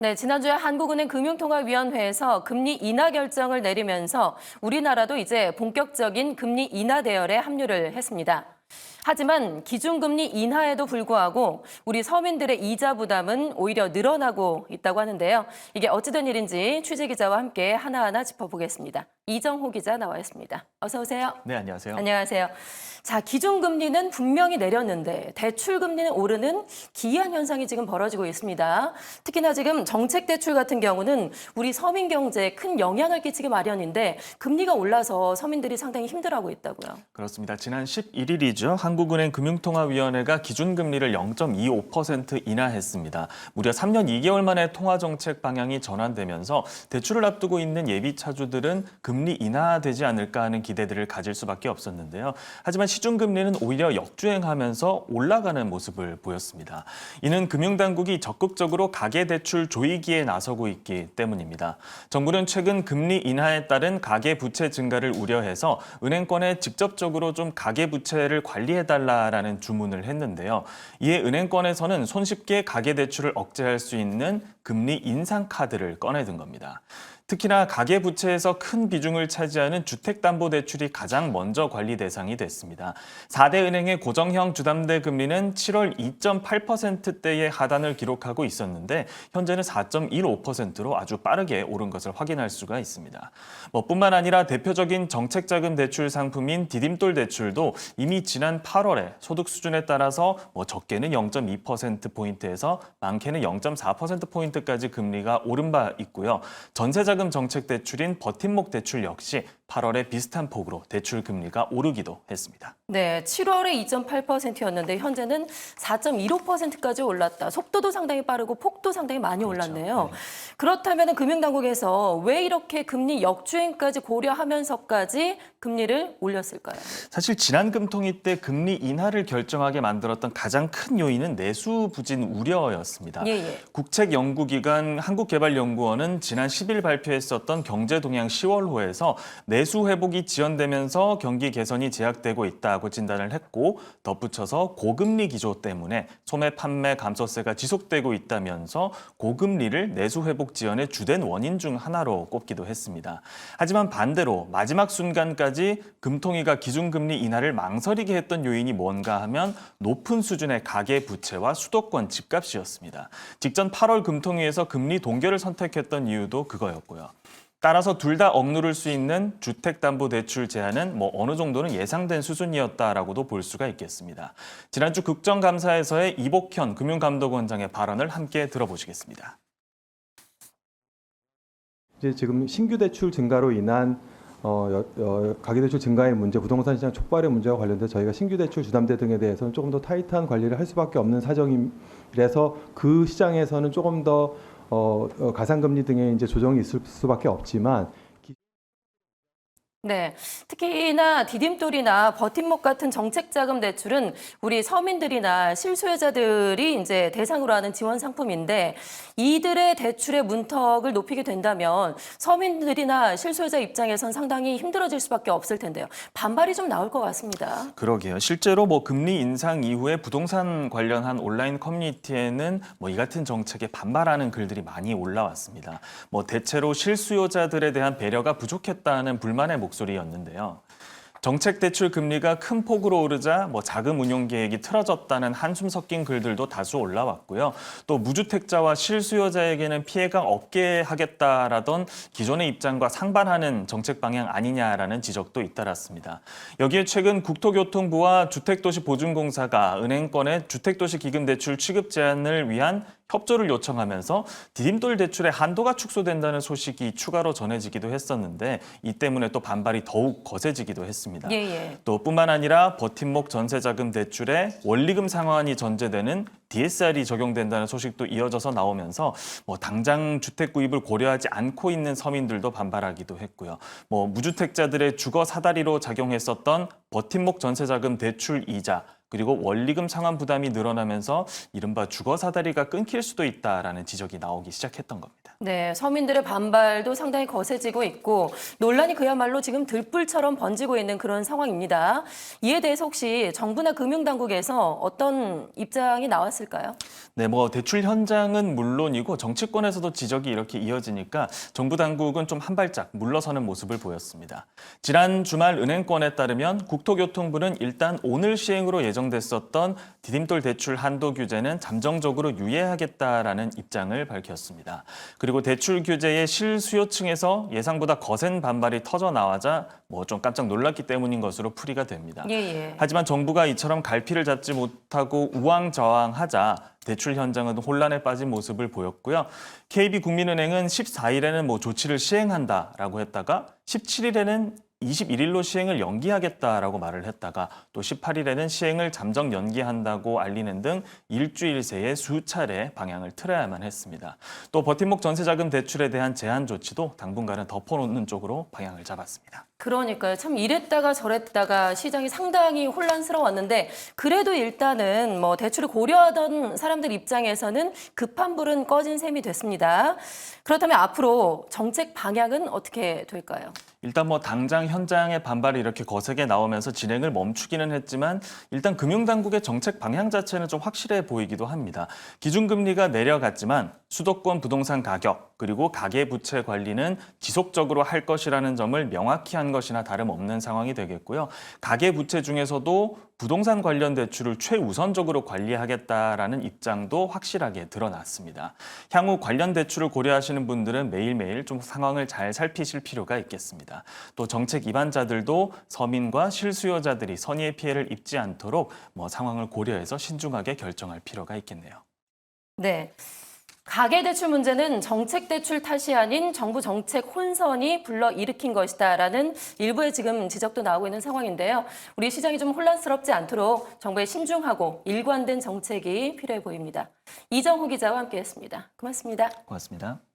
네, 지난주에 한국은행 금융통화위원회에서 금리 인하 결정을 내리면서 우리나라도 이제 본격적인 금리 인하 대열에 합류를 했습니다. 하지만 기준금리 인하에도 불구하고 우리 서민들의 이자 부담은 오히려 늘어나고 있다고 하는데요. 이게 어찌된 일인지 취재기자와 함께 하나하나 짚어보겠습니다. 이정호 기자 나와 있습니다. 어서 오세요. 네, 안녕하세요. 안녕하세요. 자, 기준금리는 분명히 내렸는데 대출금리는 오르는 기이한 현상이 지금 벌어지고 있습니다. 특히나 지금 정책대출 같은 경우는 우리 서민 경제에 큰 영향을 끼치기 마련인데 금리가 올라서 서민들이 상당히 힘들어하고 있다고요. 그렇습니다. 지난 11일이죠. 한국은행 금융통화위원회가 기준금리를 0.25% 인하했습니다. 무려 3년 2개월 만에 통화정책 방향이 전환되면서 대출을 앞두고 있는 예비차주들은 금리 인하되지 않을까 하는 기대들을 가질 수밖에 없었는데요. 하지만 시중금리는 오히려 역주행하면서 올라가는 모습을 보였습니다. 이는 금융당국이 적극적으로 가계대출 조이기에 나서고 있기 때문입니다. 정부는 최근 금리 인하에 따른 가계부채 증가를 우려해서 은행권에 직접적으로 좀 가계부채를 관리해달라라는 주문을 했는데요. 이에 은행권에서는 손쉽게 가계대출을 억제할 수 있는 금리 인상 카드를 꺼내든 겁니다. 특히나 가계부채에서 큰 비중을 차지하는 주택담보대출이 가장 먼저 관리 대상이 됐습니다. 4대 은행의 고정형 주담대 금리는 7월 2.8%대의 하단을 기록하고 있었는데 현재는 4.15%로 아주 빠르게 오른 것을 확인할 수가 있습니다. 뿐만 아니라 대표적인 정책자금 대출 상품인 디딤돌 대출도 이미 지난 8월에 소득 수준에 따라서 적게는 0.2%포인트에서 많게는 0.4%포인트까지 금리가 오른 바 있고요. 전세자금 정책 대출인 버팀목 대출 역시 8월에 비슷한 폭으로 대출 금리가 오르기도 했습니다. 네, 7월에 2.8%였는데 현재는 4.15%까지 올랐다. 속도도 상당히 빠르고 폭도 상당히 많이 올랐네요. 네. 그렇다면 금융당국에서 왜 이렇게 금리 역주행까지 고려하면서까지 금리를 올렸을까요? 사실 지난 금통위 때 금리 인하를 결정하게 만들었던 가장 큰 요인은 내수 부진 우려였습니다. 국책연구기관 한국개발연구원은 지난 10일 발표했었던 경제동향 10월호에서 내수 회복이 지연되면서 경기 개선이 제약되고 있다고 진단을 했고 덧붙여서 고금리 기조 때문에 소매 판매 감소세가 지속되고 있다면서 고금리를 내수 회복 지연의 주된 원인 중 하나로 꼽기도 했습니다. 하지만 반대로 마지막 순간까지 금통위가 기준금리 인하를 망설이게 했던 요인이 뭔가 하면 높은 수준의 가계 부채와 수도권 집값이었습니다. 직전 8월 금통위에서 금리 동결을 선택했던 이유도 그거였고요. 따라서 둘 다 억누를 수 있는 주택담보대출 제한은 어느 정도는 예상된 수준이었다라고도 볼 수가 있겠습니다. 지난주 국정감사에서의 이복현 금융감독원장의 발언을 함께 들어보시겠습니다. 이제 지금 신규 대출 증가로 인한 가계대출 증가의 문제, 부동산 시장 촉발의 문제와 관련돼 저희가 신규 대출 주담대 등에 대해서는 조금 더 타이트한 관리를 할 수밖에 없는 사정이라서 그 시장에서는 조금 더 가상금리 등의 이제 조정이 있을 수밖에 없지만. 네, 특히나 디딤돌이나 버팀목 같은 정책자금 대출은 우리 서민들이나 실수요자들이 이제 대상으로 하는 지원 상품인데 이들의 대출의 문턱을 높이게 된다면 서민들이나 실수요자 입장에선 상당히 힘들어질 수밖에 없을 텐데요. 반발이 좀 나올 것 같습니다. 그러게요. 실제로 금리 인상 이후에 부동산 관련한 온라인 커뮤니티에는 이 같은 정책에 반발하는 글들이 많이 올라왔습니다. 대체로 실수요자들에 대한 배려가 부족했다는 불만의 목소리였는데요. 정책 대출 금리가 큰 폭으로 오르자 자금 운용 계획이 틀어졌다는 한숨 섞인 글들도 다수 올라왔고요. 또 무주택자와 실수요자에게는 피해가 없게 하겠다라던 기존의 입장과 상반하는 정책 방향 아니냐라는 지적도 잇따랐습니다. 여기에 최근 국토교통부와 주택도시보증공사가 은행권의 주택도시기금대출 취급 제한을 위한 협조를 요청하면서 디딤돌 대출의 한도가 축소된다는 소식이 추가로 전해지기도 했었는데 이 때문에 또 반발이 더욱 거세지기도 했습니다. 또 뿐만 아니라 버팀목 전세자금 대출에 원리금 상환이 전제되는 DSR이 적용된다는 소식도 이어져서 나오면서 당장 주택 구입을 고려하지 않고 있는 서민들도 반발하기도 했고요. 무주택자들의 주거 사다리로 작용했었던 버팀목 전세자금 대출 이자 그리고 원리금 상환 부담이 늘어나면서 이른바 주거 사다리가 끊길 수도 있다라는 지적이 나오기 시작했던 겁니다. 네, 서민들의 반발도 상당히 거세지고 있고 논란이 그야말로 지금 들불처럼 번지고 있는 그런 상황입니다. 이에 대해서 혹시 정부나 금융당국에서 어떤 입장이 나왔을까요? 네, 대출 현장은 물론이고 정치권에서도 지적이 이렇게 이어지니까 정부 당국은 좀 한 발짝 물러서는 모습을 보였습니다. 지난 주말 은행권에 따르면 국토교통부는 일단 오늘 시행으로 예정됐었던 디딤돌 대출 한도 규제는 잠정적으로 유예하겠다라는 입장을 밝혔습니다. 그리고 대출 규제의 실수요층에서 예상보다 거센 반발이 터져 나와자 좀 깜짝 놀랐기 때문인 것으로 풀이가 됩니다. 예. 하지만 정부가 이처럼 갈피를 잡지 못하고 우왕좌왕하자 대출 현장은 혼란에 빠진 모습을 보였고요. KB국민은행은 14일에는 조치를 시행한다라고 했다가 17일에는 21일로 시행을 연기하겠다라고 말을 했다가 또 18일에는 시행을 잠정 연기한다고 알리는 등 일주일 새에 수차례 방향을 틀어야만 했습니다. 또 버팀목 전세자금 대출에 대한 제한 조치도 당분간은 덮어놓는 쪽으로 방향을 잡았습니다. 그러니까요. 참 이랬다가 저랬다가 시장이 상당히 혼란스러웠는데 그래도 일단은 대출을 고려하던 사람들 입장에서는 급한 불은 꺼진 셈이 됐습니다. 그렇다면 앞으로 정책 방향은 어떻게 될까요? 일단 당장 현장의 반발이 이렇게 거세게 나오면서 진행을 멈추기는 했지만 일단 금융당국의 정책 방향 자체는 좀 확실해 보이기도 합니다. 기준금리가 내려갔지만 수도권 부동산 가격 그리고 가계부채 관리는 지속적으로 할 것이라는 점을 명확히 한 것이나 다름없는 상황이 되겠고요. 가계부채 중에서도 부동산 관련 대출을 최우선적으로 관리하겠다라는 입장도 확실하게 드러났습니다. 향후 관련 대출을 고려하시는 분들은 매일매일 좀 상황을 잘 살피실 필요가 있겠습니다. 또 정책 위반자들도 서민과 실수요자들이 선의의 피해를 입지 않도록 상황을 고려해서 신중하게 결정할 필요가 있겠네요. 네. 가계대출 문제는 정책대출 탓이 아닌 정부 정책 혼선이 불러일으킨 것이다라는 일부의 지금 지적도 나오고 있는 상황인데요. 우리 시장이 좀 혼란스럽지 않도록 정부의 신중하고 일관된 정책이 필요해 보입니다. 이정후 기자와 함께했습니다. 고맙습니다. 고맙습니다.